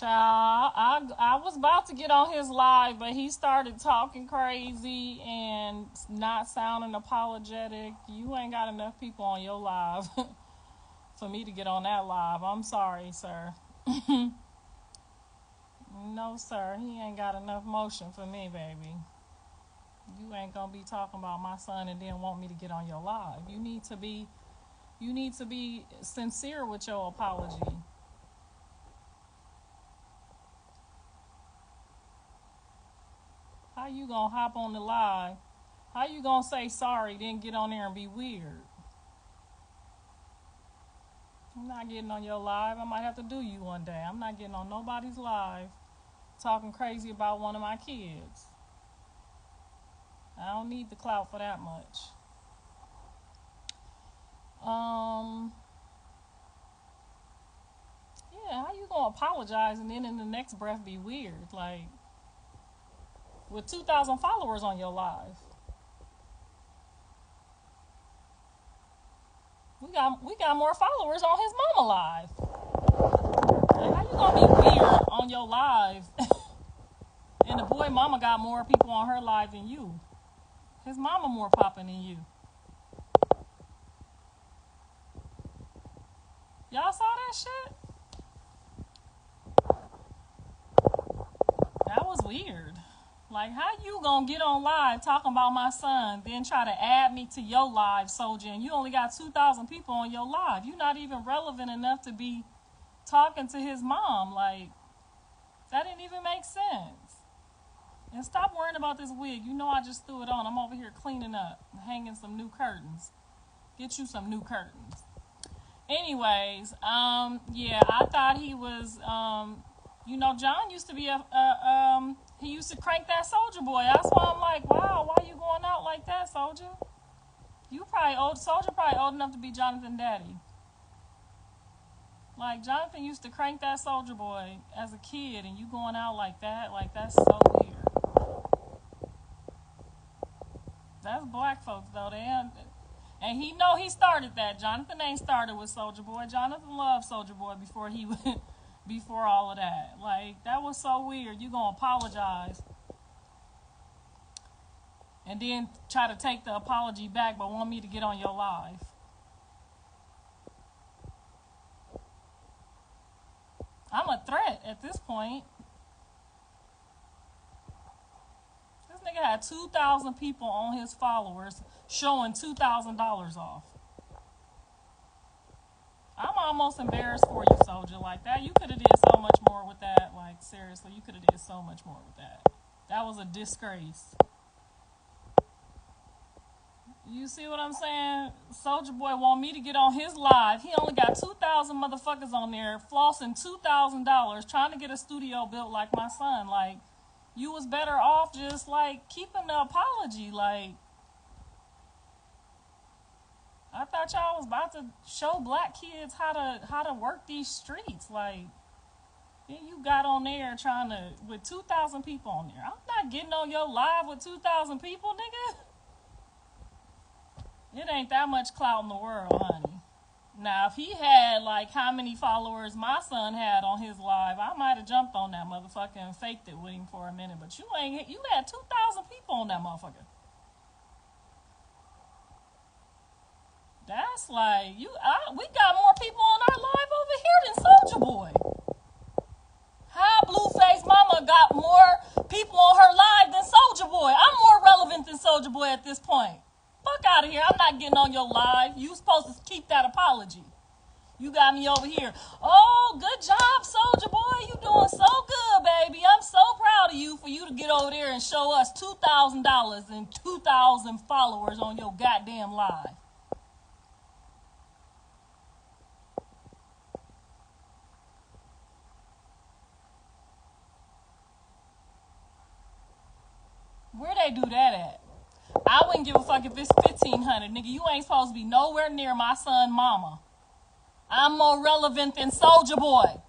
Child, I was about to get on his live, but he started talking crazy and not sounding apologetic. You ain't got enough people on your live for me to get on that live. I'm sorry, sir. No, sir, he ain't got enough motion for me, baby. You ain't gonna be talking about my son and then want me to get on your live. You need to be sincere with your apology. How you gonna hop on the live? How you gonna say sorry, then get on there and be weird? I'm not getting on your live. I might have to do you one day. I'm not getting on nobody's live talking crazy about one of my kids. I don't need the clout for that much. Yeah, how you gonna apologize and then in the next breath be weird? Like, with 2,000 followers on your live. We got more followers on his mama live. Like, how you gonna be weird on your live? And the boy mama got more people on her live than you. His mama more popping than you. Y'all saw that shit? That was weird. Like, how you gonna get on live talking about my son, then try to add me to your live, Soulja, and you only got 2,000 people on your live. You're not even relevant enough to be talking to his mom. Like, that didn't even make sense. And stop worrying about this wig. You know I just threw it on. I'm over here cleaning up, hanging some new curtains. Get you some new curtains. Anyways, yeah, I thought he was, John used to be he used to crank that Soulja Boy. That's why I'm like, wow, why you going out like that, Soulja? Soulja probably old enough to be Jonathan Daddy. Like, Jonathan used to crank that Soulja Boy as a kid, and you going out like that's so weird. That's black folks, though. And he know he started that. Jonathan ain't started with Soulja Boy. Jonathan loved Soulja Boy before all of that. Like, that was so weird. You gonna apologize and then try to take the apology back, but want me to get on your live. I'm a threat at this point. This nigga had 2,000 people on his followers showing $2,000 off. I'm almost embarrassed for you, Soulja. Like, that, you could have did so much more with that. Like, seriously, you could have did so much more with that. That was a disgrace. You see what I'm saying? Soulja Boy want me to get on his live. He only got 2,000 motherfuckers on there flossing $2,000 trying to get a studio built like my son. Like, you was better off just, like, keeping the apology. Like, I thought y'all was about to show black kids how to work these streets. Like, then you got on there trying to, with 2,000 people on there. I'm not getting on your live with 2,000 people, nigga. It ain't that much clout in the world, honey. Now, if he had, like, how many followers my son had on his live, I might have jumped on that motherfucker and faked it with him for a minute. But you had 2,000 people on that motherfucker. That's like, we got more people on our live over here than Soulja Boy. How Blueface Mama got more people on her live than Soulja Boy? I'm more relevant than Soulja Boy at this point. Fuck out of here. I'm not getting on your live. You supposed to keep that apology. You got me over here. Oh, good job, Soulja Boy. You doing so good, baby. I'm so proud of you for you to get over there and show us $2,000 and 2,000 followers on your goddamn live. Where they do that at? I wouldn't give a fuck if it's 1,500, nigga. You ain't supposed to be nowhere near my son mama. I'm more relevant than Soulja Boy.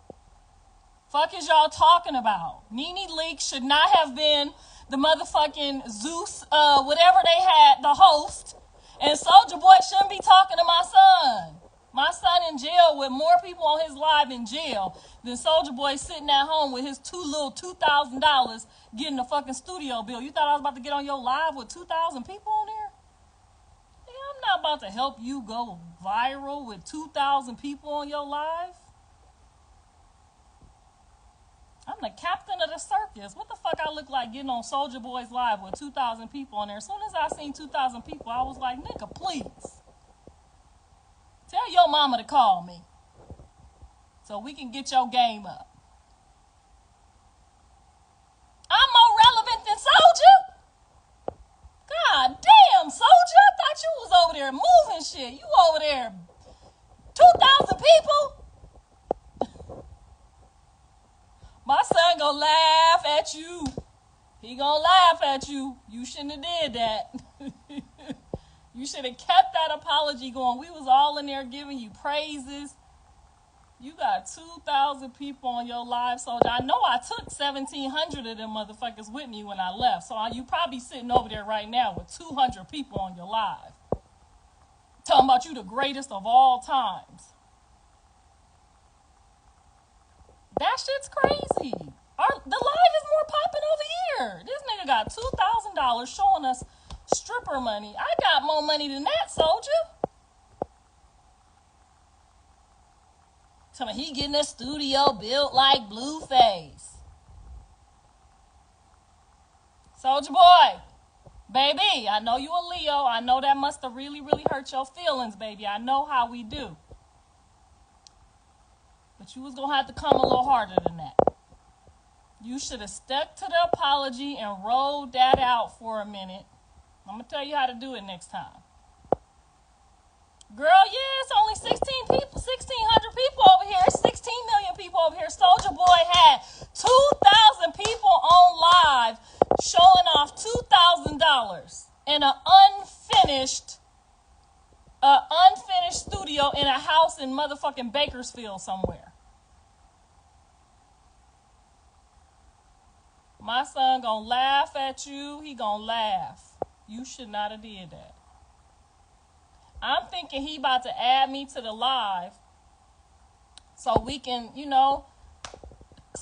Fuck is y'all talking about? Nene Leakes should not have been the motherfucking Zeus, whatever they had, the host. And Soulja Boy shouldn't be talking to my son. My son in jail with more people on his live in jail than Soulja Boy sitting at home with his $2,000 getting a fucking studio bill. You thought I was about to get on your live with 2,000 people on there? Yeah, I'm not about to help you go viral with 2,000 people on your live. I'm the captain of the circus. What the fuck I look like getting on Soulja Boy's live with 2,000 people on there? As soon as I seen 2,000 people, I was like, nigga, please. Tell your mama to call me so we can get your game up. I'm more relevant than Soulja. God damn, Soulja. I thought you was over there moving shit. You over there 2,000 people? My son gonna laugh at you. He gonna laugh at you. You shouldn't have did that. You should have kept that apology going. We was all in there giving you praises. You got 2,000 people on your live, Soulja. I know I took 1,700 of them motherfuckers with me when I left. So you probably sitting over there right now with 200 people on your live. Talking about you the greatest of all times. That shit's crazy. The live is more popping over here. This nigga got $2,000 showing us stripper money. I got more money than that, Soulja. Tell me he getting a studio built like Blueface. Soulja Boy, baby, I know you a Leo. I know that must have really, really hurt your feelings, baby. I know how we do. But you was going to have to come a little harder than that. You should have stuck to the apology and rolled that out for a minute. I'm going to tell you how to do it next time. Girl, yeah, it's only 1,600 people over here. It's 16 million people over here. Soulja Boy had 2,000 people on live showing off $2,000 in an unfinished studio in a house in motherfucking Bakersfield somewhere. My son gonna laugh at you. He gonna laugh. You should not have did that. I'm thinking he about to add me to the live so we can, so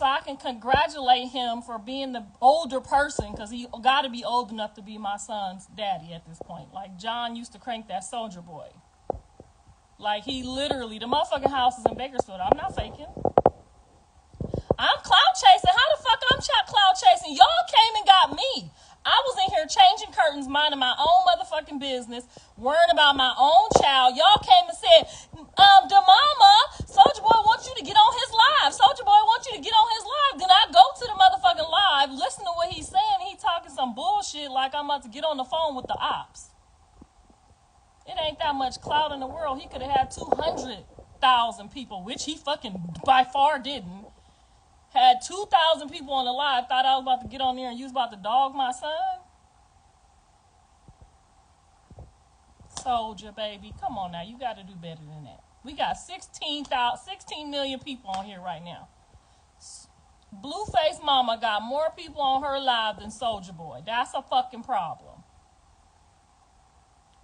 I can congratulate him for being the older person, because he got to be old enough to be my son's daddy at this point. Like John used to crank that Soulja Boy. Like he literally, the motherfucking house is in Bakersfield. I'm not faking. I'm cloud chasing. How the fuck I'm cloud chasing? Y'all came and got me. I was in here changing curtains, minding my own motherfucking business, worrying about my own child. Y'all came and said, the mama, Soulja Boy wants you to get on his live. Soulja Boy wants you to get on his live. Then I go to the motherfucking live, listen to what he's saying. He talking some bullshit like I'm about to get on the phone with the ops. It ain't that much clout in the world. He could have had 200,000 people, which he fucking by far didn't. Had 2,000 people on the live, thought I was about to get on there and you was about to dog my son? Soulja, baby, come on now. You got to do better than that. We got 16 million people on here right now. Blueface mama got more people on her live than Soulja Boy. That's a fucking problem.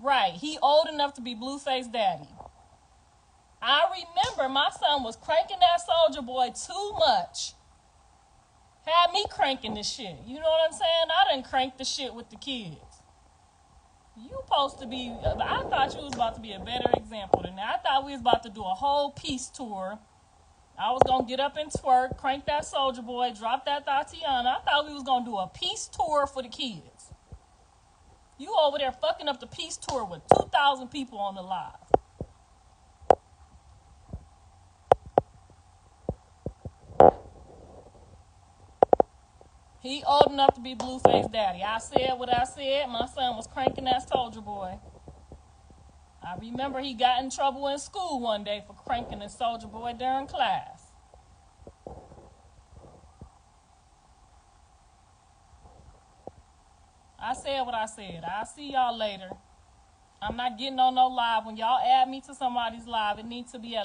Right, he old enough to be Blueface daddy. I remember my son was cranking that Soulja Boy too much. Had me cranking this shit. You know what I'm saying? I done cranked the shit with the kids. You supposed to be, I thought you was about to be a better example than that. I thought we was about to do a whole peace tour. I was going to get up and twerk, crank that Soulja Boy, drop that Tatiana. I thought we was going to do a peace tour for the kids. You over there fucking up the peace tour with 2,000 people on the live. He old enough to be Blueface daddy. I said what I said. My son was cranking that Soulja Boy. I remember he got in trouble in school one day for cranking the Soulja Boy during class. I said what I said. I'll see y'all later. I'm not getting on no live. When y'all add me to somebody's live, it needs to be at least